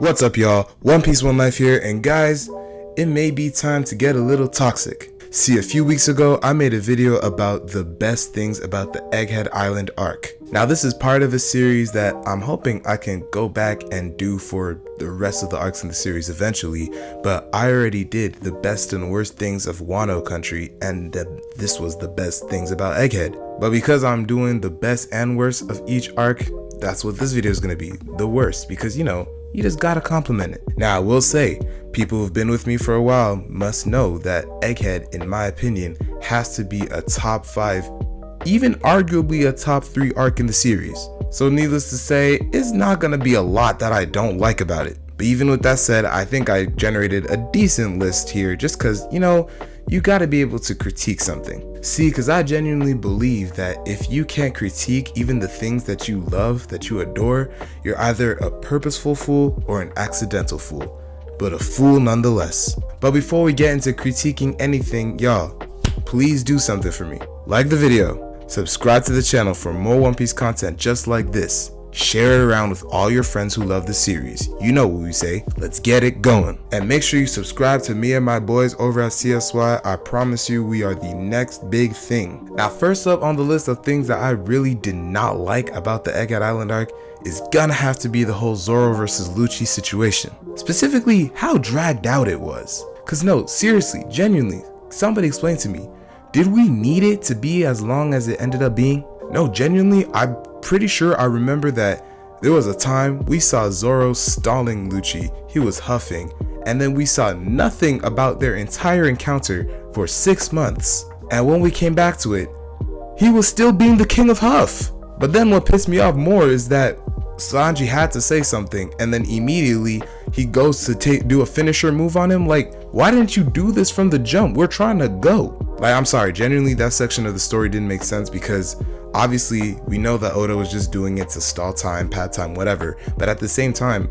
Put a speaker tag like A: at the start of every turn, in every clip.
A: What's up, y'all? One Piece One Life here, and guys, it may be time to get a little toxic. See, a few weeks ago, I made a video about the best things about the Egghead Island arc. Now, this is part of a series that I'm hoping I can go back and do for the rest of the arcs in the series eventually, but I already did the best and worst things of Wano Country, and this was the best things about Egghead. But because I'm doing the best and worst of each arc, that's what this video is going to be, the worst, because you just gotta compliment it. Now, I will say, people who've been with me for a while must know that Egghead, in my opinion, has to be a top 5, even arguably a top 3 arc in the series. So needless to say, it's not gonna be a lot that I don't like about it. But even with that said, I think I generated a decent list here just cause, you gotta be able to critique something. See, because I genuinely believe that if you can't critique even the things that you love, that you adore, you're either a purposeful fool or an accidental fool, but a fool nonetheless. But before we get into critiquing anything, y'all, please do something for me. Like the video, subscribe to the channel for more One Piece content just like this. Share it around with all your friends who love the series. You know what we say, let's get it going. And make sure you subscribe to me and my boys over at CSY. I promise you we are the next big thing. Now, first up on the list of things that I really did not like about the Egghead Island arc is gonna have to be the whole Zoro versus Lucci situation. Specifically, how dragged out it was. Cause no, seriously, genuinely, somebody explain to me, did we need it to be as long as it ended up being? No, genuinely, I'm pretty sure I remember that there was a time we saw Zoro stalling Lucci, he was huffing, and then we saw nothing about their entire encounter for 6 months. And when we came back to it, he was still being the king of Huff. But then what pissed me off more is that Sanji had to say something, and then immediately he goes to do a finisher move on him. Like, why didn't you do this from the jump? We're trying to go. Like, I'm sorry, genuinely that section of the story didn't make sense because obviously we know that Oda was just doing it to stall time, pad time, whatever. But at the same time,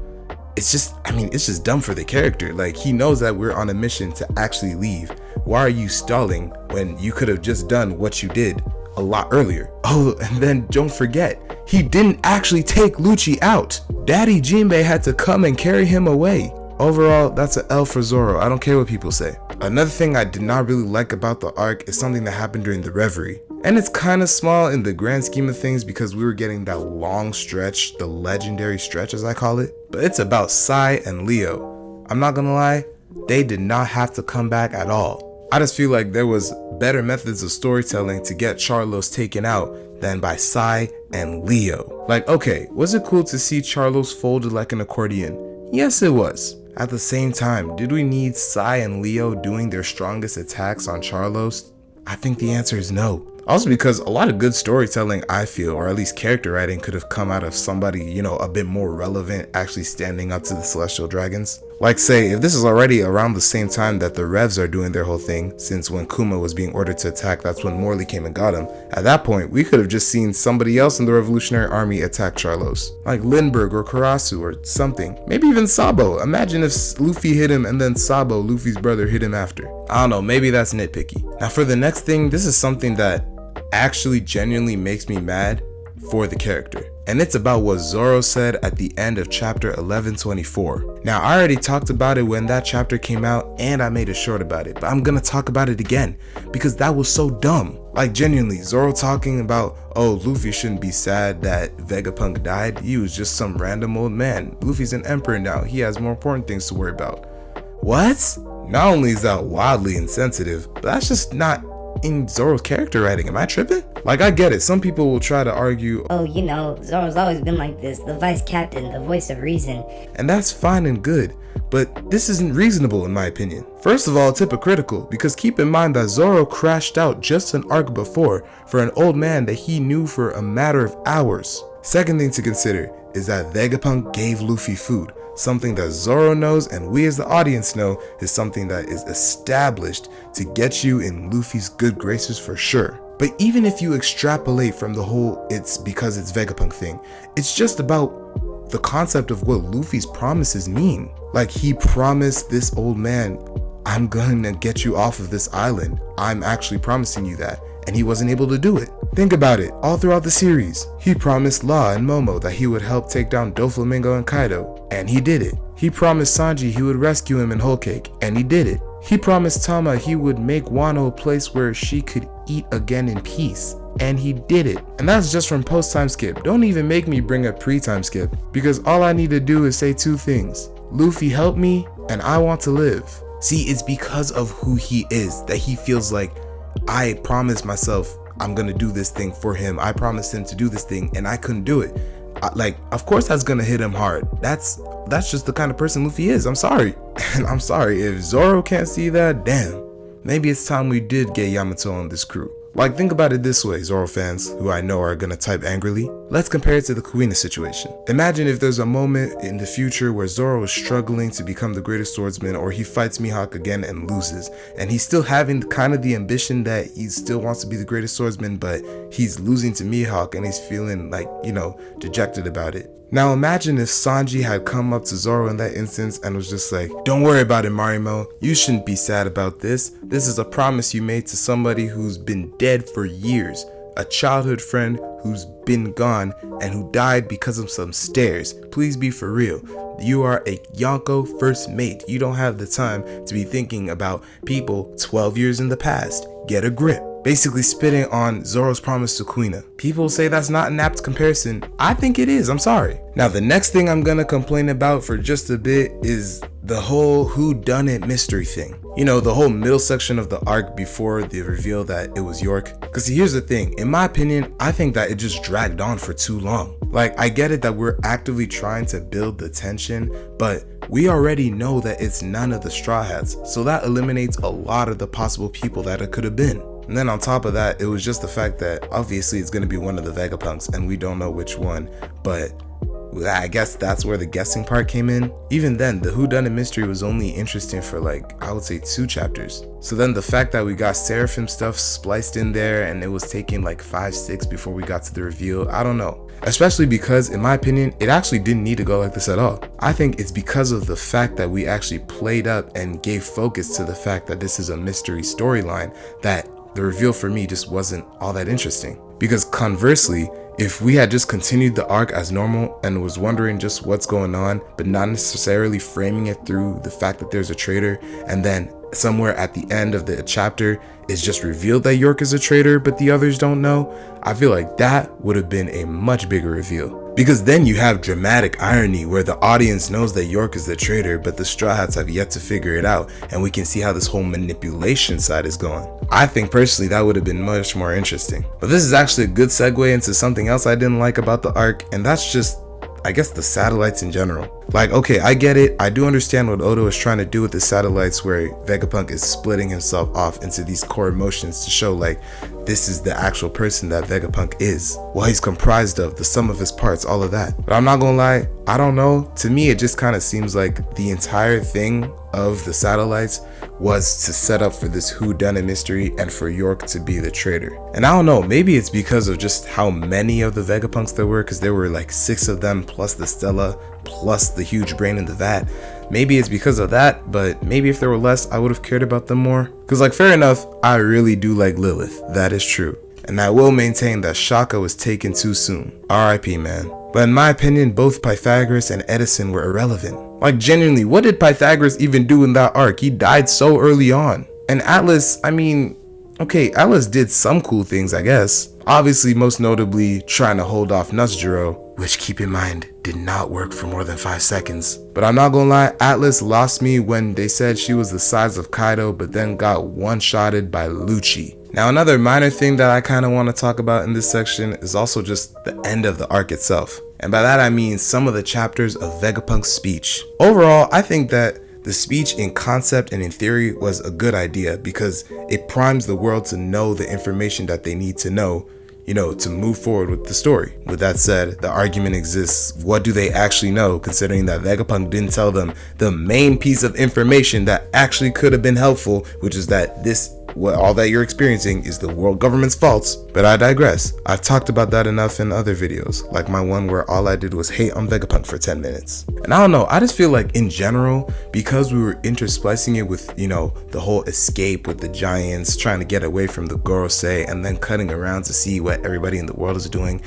A: it's just dumb for the character. Like, he knows that we're on a mission to actually leave. Why are you stalling when you could have just done what you did a lot earlier? Oh, and then don't forget, he didn't actually take Lucci out. Daddy Jinbei had to come and carry him away. Overall, that's an L for Zoro. I don't care what people say. Another thing I did not really like about the arc is something that happened during the Reverie. And it's kind of small in the grand scheme of things because we were getting that long stretch, the legendary stretch as I call it. But it's about Sai and Leo. I'm not gonna lie, they did not have to come back at all. I just feel like there was better methods of storytelling to get Charlos taken out than by Sai and Leo. Like, okay, was it cool to see Charlos folded like an accordion? Yes, it was. At the same time, did we need Sai and Leo doing their strongest attacks on Charlos? I think the answer is no. Also because a lot of good storytelling, I feel, or at least character writing, could have come out of somebody, a bit more relevant actually standing up to the Celestial Dragons. Like, say, if this is already around the same time that the Revs are doing their whole thing, since when Kuma was being ordered to attack, that's when Morley came and got him. At that point, we could have just seen somebody else in the Revolutionary Army attack Charlos. Like Lindbergh or Karasu or something. Maybe even Sabo. Imagine if Luffy hit him and then Sabo, Luffy's brother, hit him after. I don't know, maybe that's nitpicky. Now for the next thing, this is something that actually genuinely makes me mad for the character. And it's about what Zoro said at the end of chapter 1124. Now, I already talked about it when that chapter came out and I made a short about it, but I'm gonna talk about it again because that was so dumb. Like, genuinely, Zoro talking about, oh, Luffy shouldn't be sad that Vegapunk died. He was just some random old man. Luffy's an emperor now. He has more important things to worry about. What? Not only is that wildly insensitive, but that's just not in Zoro's character writing. Am I tripping? Like, I get it. Some people will try to argue,
B: oh, Zoro's always been like this, the vice captain, the voice of reason.
A: And that's fine and good, but this isn't reasonable in my opinion. First of all, it's hypocritical because keep in mind that Zoro crashed out just an arc before for an old man that he knew for a matter of hours. Second thing to consider is that Vegapunk gave Luffy food. Something that Zoro knows and we as the audience know is something that is established to get you in Luffy's good graces for sure. But even if you extrapolate from the whole it's because it's Vegapunk thing, it's just about the concept of what Luffy's promises mean. Like, he promised this old man, I'm gonna get you off of this island. I'm actually promising you that. And he wasn't able to do it. Think about it, all throughout the series. He promised Law and Momo that he would help take down Doflamingo and Kaido, and he did it. He promised Sanji he would rescue him in Whole Cake, and he did it. He promised Tama he would make Wano a place where she could eat again in peace, and he did it. And that's just from post-time skip. Don't even make me bring up pre-time skip, because all I need to do is say two things. Luffy, help me, and I want to live. See, it's because of who he is that he feels like, I promised myself I'm gonna do this thing for him. I promised him to do this thing, and I couldn't do it. Of course that's gonna hit him hard. That's just the kind of person Luffy is. I'm sorry. And I'm sorry, if Zoro can't see that, damn. Maybe it's time we did get Yamato on this crew. Like, think about it this way, Zoro fans, who I know are gonna type angrily. Let's compare it to the Kuina situation. Imagine if there's a moment in the future where Zoro is struggling to become the greatest swordsman, or he fights Mihawk again and loses, and he's still having kind of the ambition that he still wants to be the greatest swordsman, but he's losing to Mihawk and he's feeling like, dejected about it. Now imagine if Sanji had come up to Zoro in that instance and was just like, don't worry about it, Marimo. You shouldn't be sad about this. This is a promise you made to somebody who's been dead for years. A childhood friend who's been gone and who died because of some stairs. Please be for real. You are a Yonko first mate. You don't have the time to be thinking about people 12 years in the past. Get a grip. Basically spitting on Zoro's promise to Kuina. People say that's not an apt comparison. I think it is, I'm sorry. Now the next thing I'm gonna complain about for just a bit is the whole whodunit mystery thing. The whole middle section of the arc before the reveal that it was York. Cause here's the thing, in my opinion, I think that it just dragged on for too long. Like, I get it that we're actively trying to build the tension, but we already know that it's none of the Straw Hats, so that eliminates a lot of the possible people that it could have been. And then on top of that, it was just the fact that obviously it's going to be one of the Vegapunks and we don't know which one, but I guess that's where the guessing part came in. Even then, the whodunit mystery was only interesting for I would say 2 chapters. So then the fact that we got Seraphim stuff spliced in there and it was taking 5, 6 before we got to the reveal, I don't know. Especially because, in my opinion, it actually didn't need to go like this at all. I think it's because of the fact that we actually played up and gave focus to the fact that this is a mystery storyline that the reveal for me just wasn't all that interesting. Because conversely, if we had just continued the arc as normal and was wondering just what's going on, but not necessarily framing it through the fact that there's a traitor, and then somewhere at the end of the chapter it's just revealed that York is a traitor but the others don't know, I feel like that would have been a much bigger reveal. Because then you have dramatic irony where the audience knows that York is the traitor, but the Straw Hats have yet to figure it out, and we can see how this whole manipulation side is going. I think personally that would have been much more interesting. But this is actually a good segue into something else I didn't like about the arc, and that's just, I guess, the satellites in general. Okay, I get it. I do understand what Oda is trying to do with the satellites, where Vegapunk is splitting himself off into these core emotions to show this is the actual person that Vegapunk is. What he's comprised of, the sum of his parts, all of that. But I'm not gonna lie, I don't know. To me, it just kind of seems like the entire thing of the satellites was to set up for this whodunit mystery and for York to be the traitor. And I don't know, maybe it's because of just how many of the Vegapunks there were, because there were 6 of them plus the Stella plus the huge brain in the vat. Maybe it's because of that, but maybe if there were less, I would have cared about them more. Because fair enough, I really do like Lilith, that is true. And I will maintain that Shaka was taken too soon. RIP, man. But in my opinion, both Pythagoras and Edison were irrelevant. Genuinely, what did Pythagoras even do in that arc? He died so early on. And Atlas, okay, Atlas did some cool things, I guess. Obviously, most notably, trying to hold off Nuzjuro, which, keep in mind, did not work for more than 5 seconds. But I'm not gonna lie, Atlas lost me when they said she was the size of Kaido, but then got one-shotted by Lucci. Now, another minor thing that I kind of want to talk about in this section is also just the end of the arc itself. And by that I mean some of the chapters of Vegapunk's speech. Overall, I think that the speech in concept and in theory was a good idea because it primes the world to know the information that they need to know, to move forward with the story. With that said, the argument exists, what do they actually know, considering that Vegapunk didn't tell them the main piece of information that actually could have been helpful, which is that all that you're experiencing is the world government's faults. But I digress. I've talked about that enough in other videos, like my one where all I did was hate on Vegapunk for 10 minutes. And I don't know, I just feel like in general, because we were intersplicing it with, the whole escape with the giants, trying to get away from the Gorosei, and then cutting around to see what everybody in the world is doing,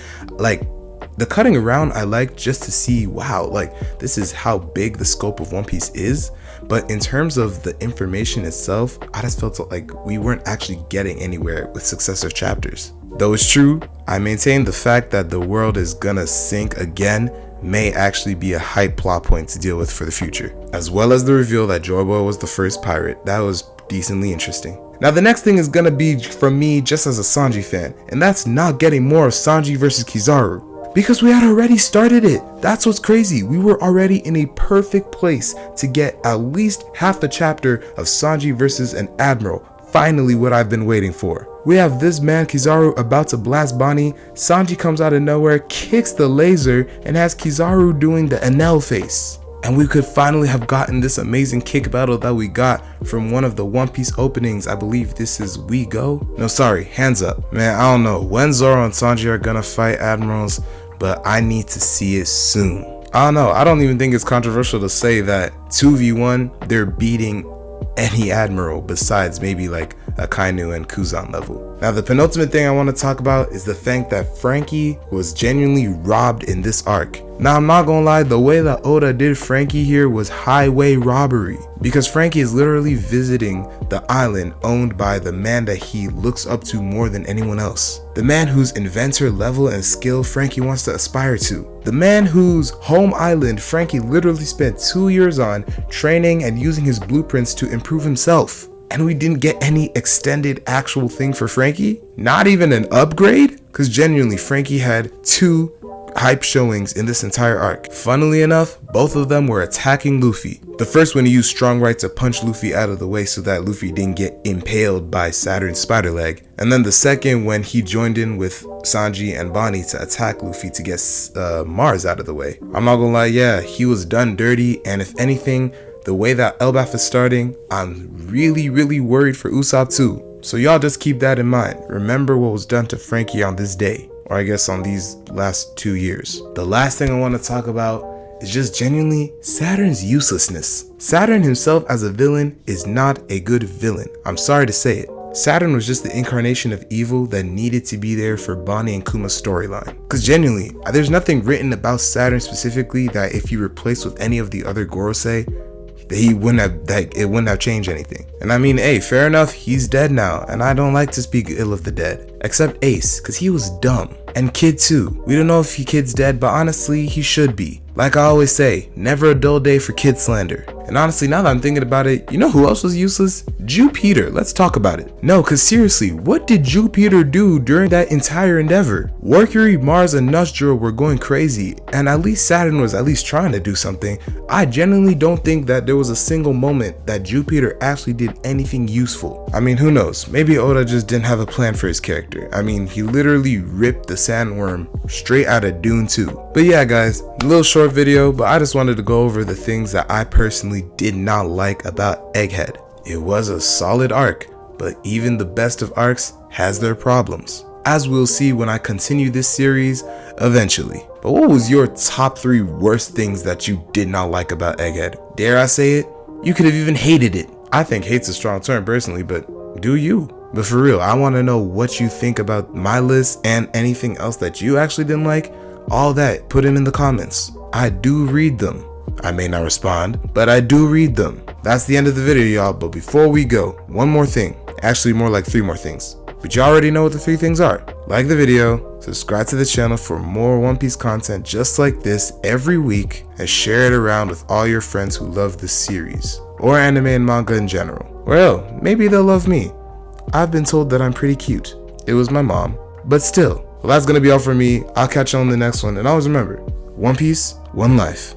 A: The cutting around I like just to see, wow, like this is how big the scope of One Piece is. But in terms of the information itself, I just felt like we weren't actually getting anywhere with successive chapters. Though it's true, I maintain the fact that the world is gonna sink again may actually be a hype plot point to deal with for the future, as well as the reveal that Joy Boy was the first pirate. That was decently interesting. Now the next thing is gonna be from me just as a Sanji fan, and that's not getting more of Sanji versus Kizaru. Because we had already started it. That's what's crazy. We were already in a perfect place to get at least half a chapter of Sanji versus an admiral. Finally what I've been waiting for. We have this man Kizaru about to blast Bonnie. Sanji comes out of nowhere, kicks the laser, and has Kizaru doing the Enel face. And we could finally have gotten this amazing kick battle that we got from one of the One Piece openings. I believe this is We Go? No, sorry, Hands Up. Man, I don't know when Zoro and Sanji are gonna fight admirals, but I need to see it soon. I don't know, I don't even think it's controversial to say that 2v1, they're beating any admiral besides maybe like a Kainu and Kuzan level. Now the penultimate thing I want to talk about is the fact that Frankie was genuinely robbed in this arc. Now I'm not gonna lie, the way that Oda did Frankie here was highway robbery, because Frankie is literally visiting the island owned by the man that he looks up to more than anyone else. The man whose inventor level and skill Frankie wants to aspire to. The man whose home island Frankie literally spent 2 years on training and using his blueprints to improve himself. And we didn't get any extended actual thing for Frankie? Not even an upgrade? Because genuinely Frankie had 2 hype showings in this entire arc. Funnily enough, both of them were attacking Luffy. The first when he used Strong Right to punch Luffy out of the way so that Luffy didn't get impaled by Saturn's spider leg. And then the second when he joined in with Sanji and Bonnie to attack Luffy to get Mars out of the way. I'm not gonna lie, yeah, he was done dirty, and if anything, the way that Elbaf is starting, I'm really worried for Usopp too. So y'all just keep that in mind. Remember what was done to Frankie on this day, or I guess on these last 2 years. The last thing I want to talk about is just genuinely Saturn's uselessness. Saturn himself as a villain is not a good villain. I'm sorry to say it. Saturn was just the incarnation of evil that needed to be there for Bonnie and Kuma's storyline. Cause genuinely, there's nothing written about Saturn specifically that if you replace with any of the other Gorosei, it wouldn't have changed anything. And I mean, hey, fair enough, he's dead now, and I don't like to speak ill of the dead. Except Ace, cause he was dumb. And Kid too. We don't know if Kid's dead, but honestly, he should be. Like I always say, never a dull day for kid slander. And honestly, now that I'm thinking about it, you know who else was useless? Jupiter. Let's talk about it. No, cause seriously, what did Jupiter do during that entire endeavor? Mercury, Mars, and Nostra were going crazy, and at least Saturn was at least trying to do something. I genuinely don't think that there was a single moment that Jupiter actually did anything useful. I mean, who knows? Maybe Oda just didn't have a plan for his character. I mean, he literally ripped the sandworm straight out of Dune 2. But yeah, guys, a little short video, but I just wanted to go over the things that I personally did not like about Egghead. It was a solid arc, but even the best of arcs has their problems, as we'll see when I continue this series eventually. But what was your top 3 worst things that you did not like about Egghead? Dare I say it? You could have even hated it. I think hate's a strong term personally, but do you? But for real, I want to know what you think about my list and anything else that you actually didn't like. All that, put them in the comments. I do read them. I may not respond, but I do read them. That's the end of the video, y'all. But before we go, one more thing. Actually, more like 3 more things. But you already know what the 3 things are. Like the video, subscribe to the channel for more One Piece content just like this every week, and share it around with all your friends who love this series, or anime and manga in general. Well, maybe they'll love me. I've been told that I'm pretty cute. It was my mom, but still. Well, that's gonna be all for me. I'll catch you on the next one, and always remember, One Piece, One Life.